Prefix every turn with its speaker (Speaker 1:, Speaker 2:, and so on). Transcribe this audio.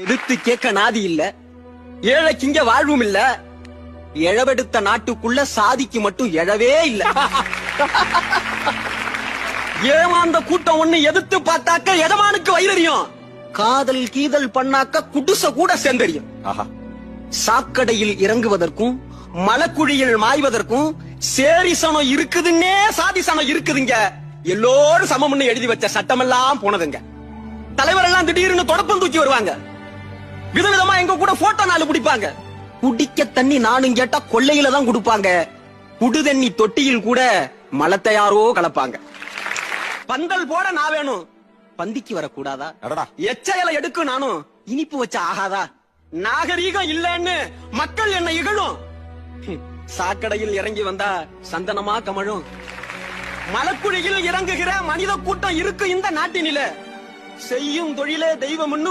Speaker 1: எதிர்த்து கேட்க நாதி இல்ல, ஏழைக்கு இங்க வாழ்வும் இல்ல, எழவெடுத்த நாட்டுக்குள்ள சாதிக்கு மட்டும் எழவே இல்ல. ஏமாந்த கூட்டம் ஒண்ணு எதிர்த்து பார்த்தாக்க எஜமானுக்கு வயிறறியும், காதல் கீதல் பண்ணாக்க குடிச கூட சேர்ந்தறியும். சாக்கடையில் இறங்குவதற்கும் மலக்குழியில் மாய்வதற்கும் சேரிசனம் இருக்குதுன்னே சாதிசனம் இருக்குதுங்க. எல்லோரும் சமம்னு எழுதி வச்ச சட்டமெல்லாம் போனதுங்க. தலைவர் எல்லாம் திடீர்னு தொடப்பம் தூக்கி வருவாங்க, விதவிதமா எங்க கூட போட்டோ நாலு பிடிப்பாங்க. குடிக்க தண்ணி நானும் கேட்டா கொள்ளையில தான் கொடுப்பாங்க. குடு தண்ணி தொட்டியில் கூட மலத்தை யாரோ கலப்பாங்க. பந்தல் போட நான் வேணும், பந்திக்கு வரக்கூடாதா? எச்சையில எடுக்கும் நானும், இனிப்பு வச்ச ஆகாதா? நாகரீகம் இல்லன்னு மக்கள் என்ன இகழும். சாக்கடையில் இறங்கி வந்தா சந்தனமா கமழும். மலக்குழியில் இறங்குகிற மனித கூட்டம் இருக்கு இந்த நாட்டினில. செய்யும் தொழிலே தெய்வம்னு